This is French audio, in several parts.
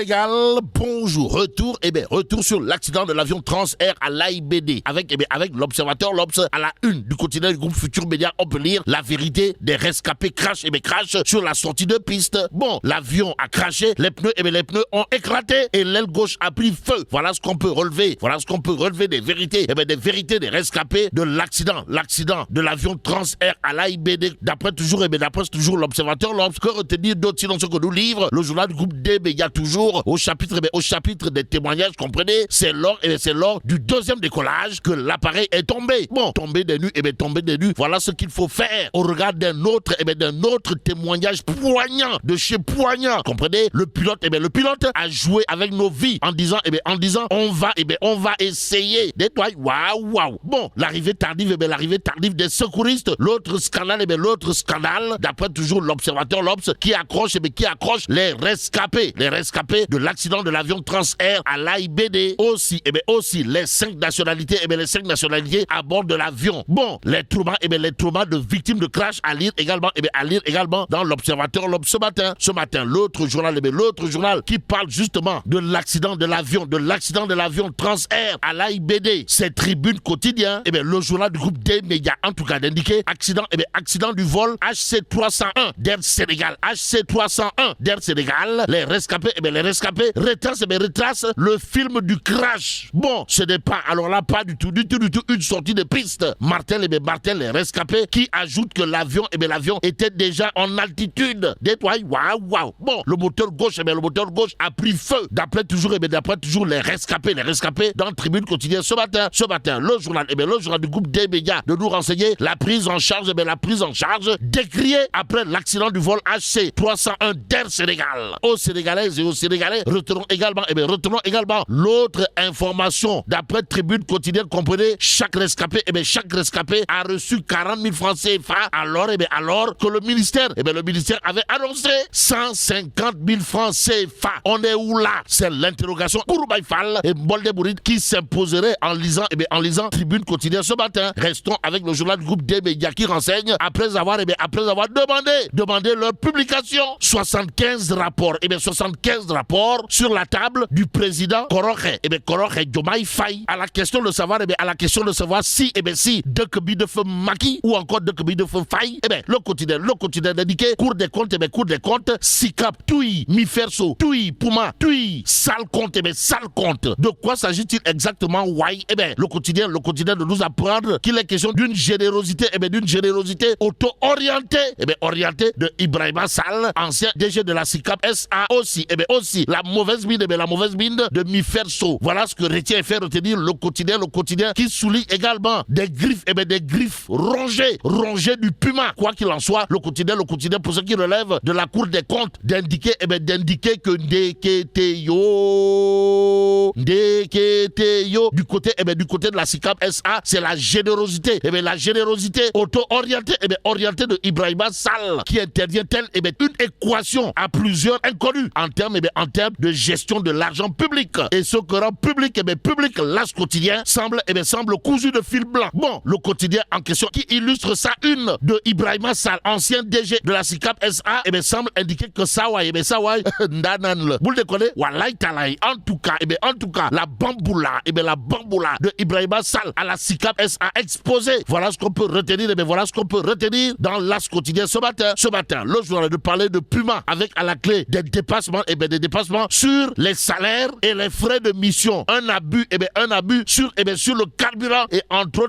Sénégal, bonjour. Retour sur l'accident de l'avion Transair à l'AIBD avec l'observateur l'Obs à la une du quotidien du groupe Futur Média. On peut lire la vérité des rescapés crash sur la sortie de piste. Bon, l'avion a craché, les pneus ont éclaté et l'aile gauche a pris feu. Voilà ce qu'on peut relever. Des vérités, des rescapés de l'accident de l'avion Transair à l'AIBD. D'après toujours l'observateur l'Obs. Que retenir d'autres sinon ce que nous livre le journal du groupe D, mais il y a toujours au chapitre des témoignages, comprenez, c'est lors du deuxième décollage que l'appareil est tombé. Bon, tombé des nues, voilà ce qu'il faut faire au regard d'un autre témoignage poignant, de chez Poignant. Comprenez, le pilote a joué avec nos vies en disant, on va essayer d'étoiler. Waouh. Bon, l'arrivée tardive des secouristes, l'autre scandale, d'après toujours l'observateur l'Obs, qui accroche les rescapés de l'accident de l'avion Transair à l'AIBD. Aussi, les 5 nationalités, à bord de l'avion. Bon, les traumas de victimes de crash à lire également dans l'observateur l'Obs ce matin. L'autre journal qui parle justement de l'accident de l'avion Transair à l'AIBD. C'est Tribune Quotidien, le journal du groupe D Média, en tout cas d'indiquer accident du vol HC301 d'Air Sénégal. Les rescapés retracent le film du crash. Bon, ce n'est pas du tout une sortie de piste. Martel les rescapés qui ajoute que l'avion était déjà en altitude. Waouh. Bon, le moteur gauche a pris feu. D'après toujours les rescapés dans Tribune Quotidien ce matin. Le journal du groupe des médias de nous renseigner la prise en charge décriée après l'accident du vol HC301 d'Air Sénégal. Aux Sénégalaises et aux Sénégalais, retenons également l'autre information. D'après Tribune Quotidien, comprenez, chaque rescapé a reçu 40 000 francs CFA alors que le ministère avait annoncé 150 000 francs CFA. On est où là? C'est l'interrogation pour Baïfal et Bolde Bouride qui s'imposerait en lisant Tribune Quotidien ce matin. Restons avec le journal du groupe des médias qui renseigne après avoir demandé leur publication. 75 rapports sur la table du président Koroche Diomaye Faye à la question de savoir si Dek Bidefeu Maki ou encore Dek Bidefeu Faye. Le quotidien indiqué Cour des comptes SICAP Toui Miferso Toui Pouma Toui sale compte. De quoi s'agit-il exactement? Le quotidien de nous apprendre qu'il est question d'une générosité auto-orientée de Ibrahima Sall, ancien DG de la SICAP SA aussi la mauvaise mine de Miferso. Voilà ce que retient et fait retenir le quotidien qui souligne également des griffes rongées du puma. Quoi qu'il en soit, le quotidien pour ce qui relève de la Cour des comptes d'indiquer que Ndeketeyo du côté de la SICAP SA, c'est la générosité auto-orientée de Ibrahima Sall qui intervient telle une équation à plusieurs inconnus en termes de gestion de l'argent public. Et ce que rend public l'As quotidien semble cousu de fil blanc. Bon, le quotidien en question qui illustre sa une de Ibrahima Sall, ancien DG de la SICAP SA, semble indiquer que Sawai Ndanan le boule de connaître Walai Talai. En tout cas, la bamboula de Ibrahima Sall à la SICAP SA exposé. Voilà ce qu'on peut retenir, dans l'As quotidien ce matin. Le journal de parler de Puma avec à la clé des dépassements sur les salaires et les frais de mission. Un abus sur le carburant et entre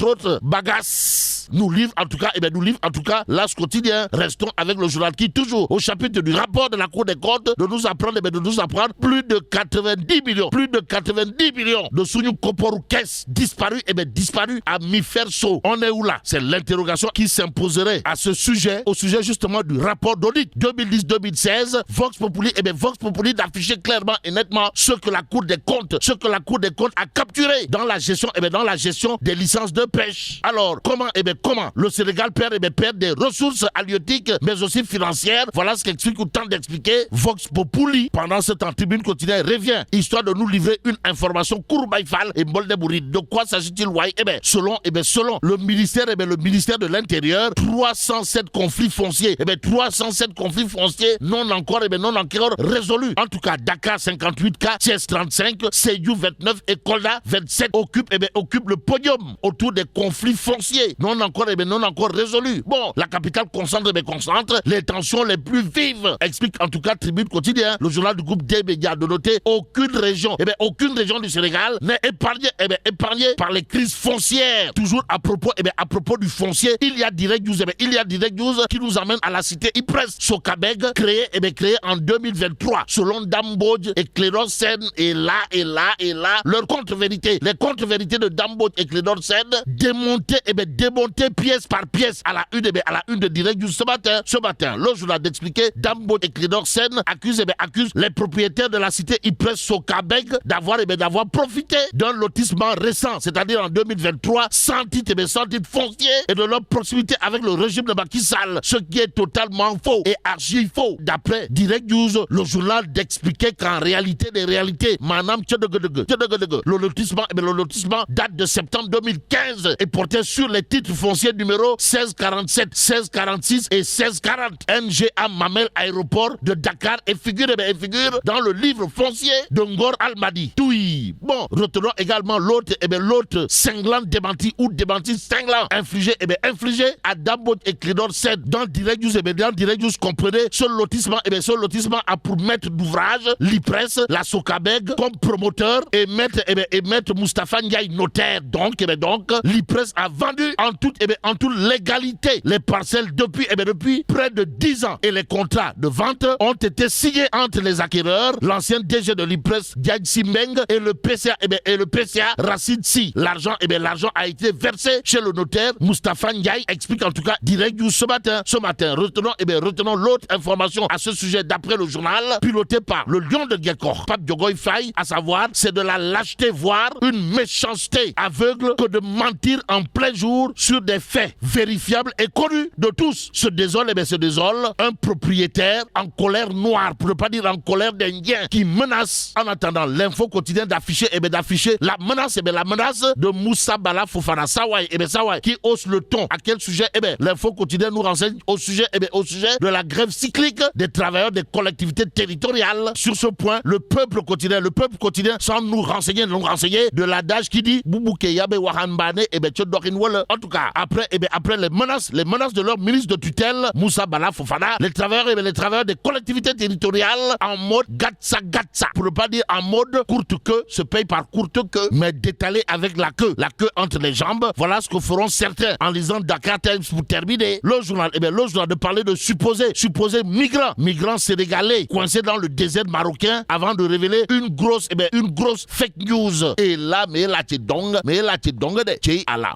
autres bagasses. Nous livre en tout cas l'As quotidien. Restons avec le journal qui toujours au chapitre du rapport de la Cour des comptes de nous apprendre plus de 90 millions de Sounou Koporou caisse disparus à Miferso. On est où là? C'est l'interrogation qui s'imposerait à ce sujet, au sujet justement du rapport d'audit 2010-2016. Vox Populi d'afficher clairement et nettement ce que la Cour des comptes a capturé dans la gestion des licences de pêche. Alors comment comment le Sénégal perd des ressources halieutiques, mais aussi financières. Voilà ce qu'explique ou tente d'expliquer Vox Populi. Pendant ce temps, Tribune quotidienne revient, histoire de nous livrer une information Kourbaïfal et Moldebouride. De quoi s'agit-il, Wai? Selon le ministère, le ministère de l'Intérieur, 307 conflits fonciers. 307 conflits fonciers non encore résolus. En tout cas, Dakar 58 cas, Thiès 35, Sédhiou 29 et Kolda 27 occupent le podium autour des conflits fonciers non encore résolus. Bon, la capitale concentre les tensions les plus vives. Explique en tout cas Tribune quotidien, le journal du groupe des médias, de noter aucune région du Sénégal n'est épargnée par les crises foncières. Toujours à propos du foncier, il y a Direct News qui nous amène à la cité Ypres Sokabeg, créée en 2023 selon Dambodj et Clédor Sène. Et là, leur contre-vérité, les contre-vérités de Dambodj et Clédor Sène démontées pièce par pièce à la une de Direct News ce matin. Le journal d'expliquer Dambodj et Clédor Sène accusent les propriétaires de la cité Ypres Sokabeg d'avoir profité d'un lotissement récent, c'est-à-dire en 2023, sans titre foncier et de leur proximité avec le régime de Macky Sall, ce qui est totalement faux et archi faux. D'après Direct News, le journal d'expliquer qu'en réalité des réalités, le lotissement date de septembre 2015 et portait sur les titres fonciers numéro 1647, 1646 et 1640 NGA Mamel Aéroport de Dakar et figure dans le livre foncier de Ngor Almadi. Oui. Bon, retenons également l'autre cinglant démenti cinglant infligé à Dambodj et Clédor Sène dans Direct News, comprenez, ce lotissement a pour maître d'ouvrage l'Ypres, la Sokabeg comme promoteur et maître Moustapha Ndiaye notaire. Donc l'Ypres a vendu en toute légalité les parcelles depuis près de 10 ans et les contrats de vente ont été signés entre les acquéreurs, l'ancien DG de l'Ypres Diagne Simbeng et le PCA Racine Si. L'argent a été versé chez le notaire Moustapha Ndiaye, explique en tout cas Direct News ce matin. Retenons l'autre information à ce sujet d'après le journal, piloté par le lion de Guécor, Pape Diogoy Faye, à savoir, c'est de la lâcheté, voire une méchanceté aveugle que de mentir en plein jour sur des faits vérifiables et connus de tous. Se désole un propriétaire en colère noire, pour ne pas dire en colère d'Indien, qui menace, en attendant l'info quotidien d'afficher la menace de Moussa Bala Fofana Sawai, qui hausse le ton. À quel sujet? L'info quotidien nous renseigne au sujet de la grève cyclique des travailleurs des collectivités territoriales. Sur ce point, le peuple quotidien semble nous renseigner de l'adage qui dit Boubouke Yabe Wahanbane en tout cas, après les menaces de leur ministre de tutelle, Moussa Bala Fofana, les travailleurs des collectivités territoriales en mode gatsa, pour ne pas dire en mode courte queue, se paye par courte queue, mais détalé avec la queue entre les jambes. Voilà ce que feront certains en lisant Dakar Times pour terminer. Le journal de parler de supposés migrants sénégalais coincés dans le désert marocain avant de révéler une grosse fake news. Et là, mais là, tu dong de Tchei Allah.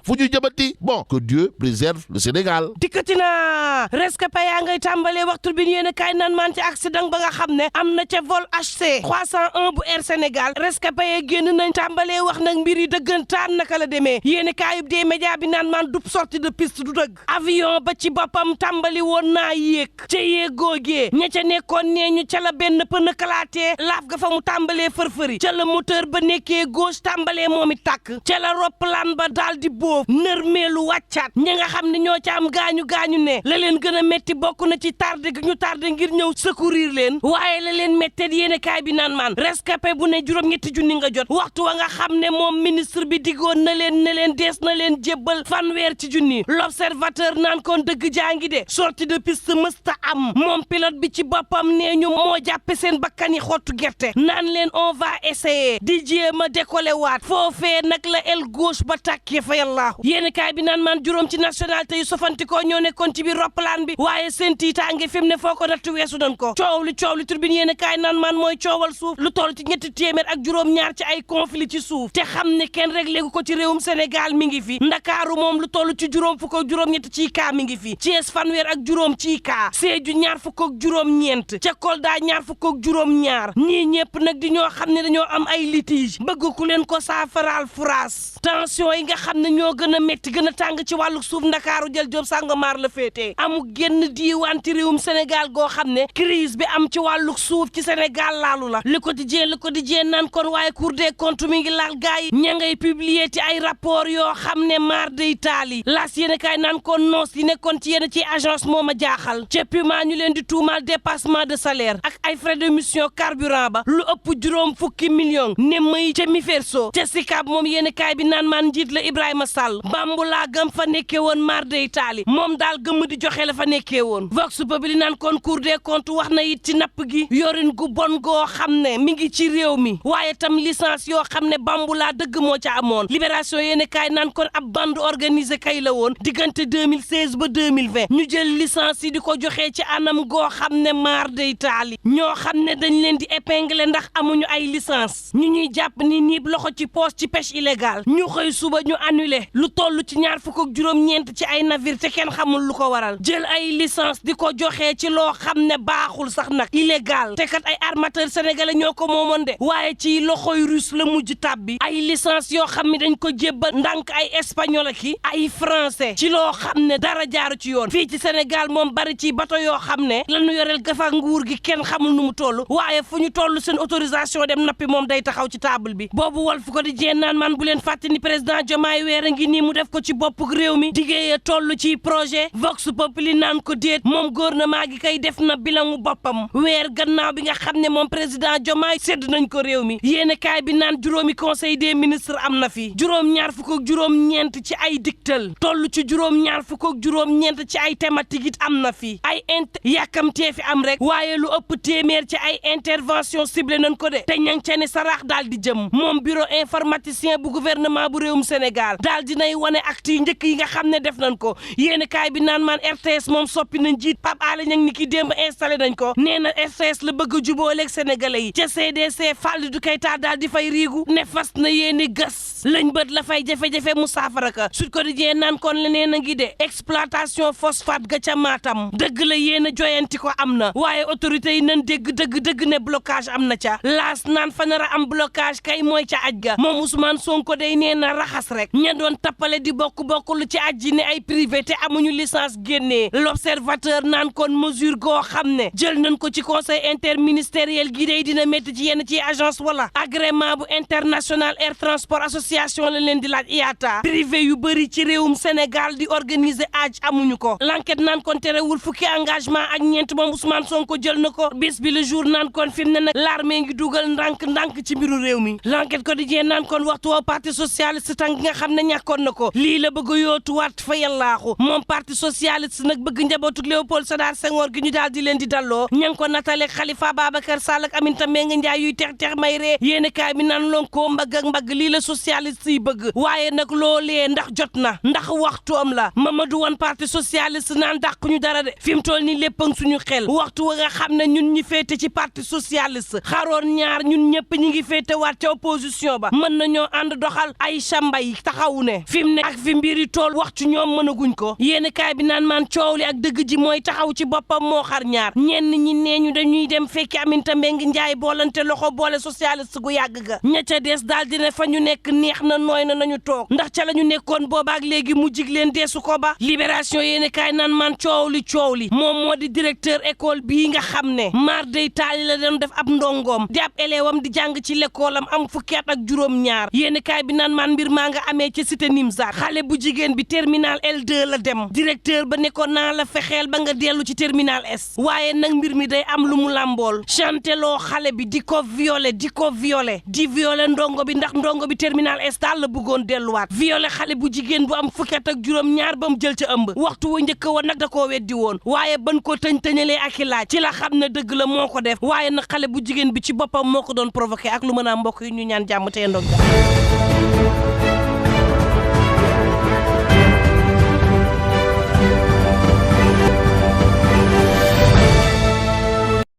Bon, que Dieu préserve le Sénégal. Dikkatina rescapé yaa ngay tàmbalee waxtu bi yéen a kaay naan maan ci accident ba nga xam ne am na ca vol HC 301 bu Air Sénégal rescapé yi génn nañ tàmbalee wax nag mbir yi dëggantaan naka la demee yéen a kaayub des médias bi naan maan du sortie de piste du dëgg avion ba ci boppam tàmbali woon naa yéeg ca yéegoogee ña ca nekkoon nee ñu ca la benn pën kalaatee laaf ga fa mu tàmbalee fërfëri ca la moteur ba nekkee gauche tàmbalee moom it tàkk ca la roppalaan ba daal di boof nërmeelu wàccaat ñi nga xam ne ñoo ca am gaañu ne la leen gën a metti bokk na ci tardé gi ñu tardé ngir ñëw secourir leen waaye la leen mettet yéene kaay bi naan maan rescapé bu ne juróom-ñetti junni nga jot waxtu wa nga xam ne moom ministre bi digoon na leen dees na leen jébbal fanweer ci junni l'observateur naan kon dëgg jaangi de sortie de piste mësta am moom pilote bi ci boppam nee ñu moo jàppe seen bakkan yi xottu gerte naan leen on va essayer di jéem a décoller waat foofee nag la el gauche ba tàkkee fa yàllaahu yéene kaay bi naan maan juróom ci nationalité yu sofantikoo ñoo nekkoon ci biir roppalaan bi waaye seen tiitaange fi mu ne foo ko nattu weesu nañ ko coow li turbine yéene kaay naan maan mooy coowal suuf lu toll ci 300 ak juróom-ñaar ci ay conflit ci suuf te xam ne kenn réglé gu ko ci réewum Sénégal mi ngi fi Ndakaaru moom lu toll ci juróom fukk ak juróom-ñett ci kaa mi ngi fi Thiès fanweer ak juróom ci kaa Sédhiou ñaar fukk ak juróom-ñeent ca Kolda ñaar fukk ak juróom-ñaar ñii ñëpp nag di ñoo xam ne dañoo am ay litige bëgg ku leen ko saafaraal France tension yi nga xam ne ñoo gën a métti gën a tàng ci wàllu suuf Ndakaaru jël Diop Sangomar la féetee amu génn diiwaan ci réewum Sénégal goo xam ne crise bi am ci wàllu suuf ci Sénégal laalu la Le Quotidien naan kon waaye Cour des comptes mi ngi laal gaa yi ña ngay publier ci ay rapport yoo xam ne maar day taali laas yéen kaay naan kon noos yi nekkoon ci yenn ci agence moo ma jaaxal ca Puma ñu leen di tuumaal dépassement de salaire ak ay frais de mission carburant ba lu ëpp juróom fukki millions ne may ca Miferso ca Sicap moom yéen kaay bi naan maan njiit la Ibrahima Sall bambulaa gëm fa nekkee woon maar day taali moom daal gëmm di joxe la fa nekkee woon Vox Populi naan kon Cour des comptes wax na it ci napp gi yorin gu bon goo xam ne mi ngi ci réew mi waaye tam licence yoo xam ne bambulaa dëgg moo ca amoon Libération yéen kaay naan kon ab bande organisée kay la woon diggante 2016 ba 2020 ñu jël licence yi di ko joxee ci anam goo xam ne maar day taali ñoo xam ne dañ leen di épingler ndax amuñu ay licence ñu ñuy jàpp ni niib loxo ci poos ci pêche illégale ñu xëy suba ñu annulé lu toll ci ñaar fukk ak juróom-ñeent ci ay navire te kenn xamul lu ko waral jël ay licence di ko joxee ci loo xam ne baaxul sax nag illégal te kat ay armateurs sénégalais ñoo ko moomoon de waaye ci loxoy russe la mujj tàbbi ay licence yoo xam ne dañ ko jébbal ndànk ay espagnol ak ay français ci loo xam ne dara jaaru ci yoon fii ci Sénégal moom bari ci bato yoo xam ne lañu yoreel gafa nguur gi kenn xamul nu mu toll waaye fu ñu toll seen autorisation dem nappi moom day taxaw ci table bi boobu Walf Quotidien naan man bu leen fàtte ni président Diomaye weer a ngi nii mu def ko ci bopp réew mi diggéeye toll ci projet Vox Populi naan ko déet moom gouvernement gi kay def na bilangu boppam weer gannaaw bi nga xam ne moom président Diomaye sédd nañ ko réew mi yéen kaay bi naan juróomi conseil des ministres am na fi juróom-ñaar fukk ak juróom-ñeent ci ay dictal toll ci juróom-ñaar fukk ak juróom-ñeent ci ay thématique it am na fi ay yàkkamtee fi am rek waaye lu ëpp téeméer ci ay intervention ciblé nañ ko de te ñang ca ne saraax daal di jëm moom bureau informaticien bu gouvernement bu réewum Sénégal daal dinay wane acte yu njëkk yi nga xam ne def nañ ko yéen kaay bi naan maan RTS moom soppi nañ jiit Pape Alé Niang ni ki démb installé nañ ko nee na RTS la bëgg a jubóoleeg sénégalais yi ca CDC Fallou Keita daal di fay riigu ne fas na yéeni gas lañ bët la fay jafe-jafe mu saafara ka Sud Quotidien naan kon leneen a ngi de exploitation phosphate ga ca Matam dëgg la yéen a joyanti ko am na waaye autorités yi nañ dëgg ne blocage am na ca laas naan fa nar a am blocage kay mooy ca aj ga moom Ousmane Sonko day nee na raxas rek ña doon tappale di bokk lu ci aj ji ne ay privé te amuñu licence génnee L'Observateur naan kon mesure goo xam ne jël nañ ko ci conseil interministériel gi day dina métti ci yenn ci agence wala agrément bu international air transport association la leen di laaj IATA privé yu bëri ci réewum Sénégal di organiser aj amuñu ko l'enquête naan kon terewul fukki engagement ak ñeent moom Ousmane Sonko jël na ko bis bi le jour naan kon fi mu ne nag l'armée ngi dugal ndànk ci mbiru réew mi l'enquête quotidien naan kon waxtu woo parti socialiste tànk nga xam ne ñàkkoon na ko lii la bëgg a yootuwaat fa yàllaaxu moom parti socialiste nag bëgg njabootuk Léopold Sédar Senghor gi ñu daal di leen di dalloo ña ngi ko nataleeg Khalifa Babacar Sall ak Aminata Mbengue Ndiaye yuy tex may ree yéeni kaay bi naan lonkoo mbagg ak mbagg lii la socialiste yi bëgg waaye nag loolee ndax jot na ndax waxtoom la Mamadou Wane parti socialiste naan dàq ñu dara de fi mu toll nii lépp ak suñu xel waxtu wa nga xam ne ñun ñi féete ci parti socialiste xaroon ñaar ñun ñëpp ñi ngi féete waat ca opposition ba mën nañoo ànd doxal ay chambay taxawu ne fi mu ne ak fi mbir yi tool wax ci ñoom mënaguñ ko yéeni kaay bi naan maan coow li ak dëgg ji mooy taxaw ci boppam moo xar ñaar ñenn ñi nee ñu dañuy dem fekki Aminata Mbengue Ndiaye boolante loxo boole socialiste gu yàgg ga ña ca des daal dina fa ñu nekk neex na nooy na nañu toog ndax ca la ñu nekkoon boobaak léegi mu jig leen deesu ko ba libération yéeni kaay naan maan coow li moom moo di directeur école bii nga xam ne maar day taali la doon def ab ndongoom di ab élève am di jàng ci l'école am fukki at ak juróom-ñaar yéeni kaay bi naan maan mbir maa nga amee ci cité Nimzaat xale bu jigéen bi terminal L2 la dem directeur ba ne ko naa la fexeel ba nga dellu ci terminal S waaye nag mbir mi day am lu mu làmbool chanteloo xale bi di ko violer di violer ndongo bi ndax ndongo bi terminal S daal la bëggoon delluwaat violer xale bu jigéen bu am fukki at ak juróom-ñaar ba mu jël ca ëmb waxtu wa njëkk woon nag da koo weddi woon waaye ban ko tëñ-tëñalee ak i laaj ci la xam ne dëgg la moo ko def waaye nag xale bu jigéen bi ci boppam moo ko doon provoqué ak lu mën a mbokk yi ñu ñaan jàmm te ndoog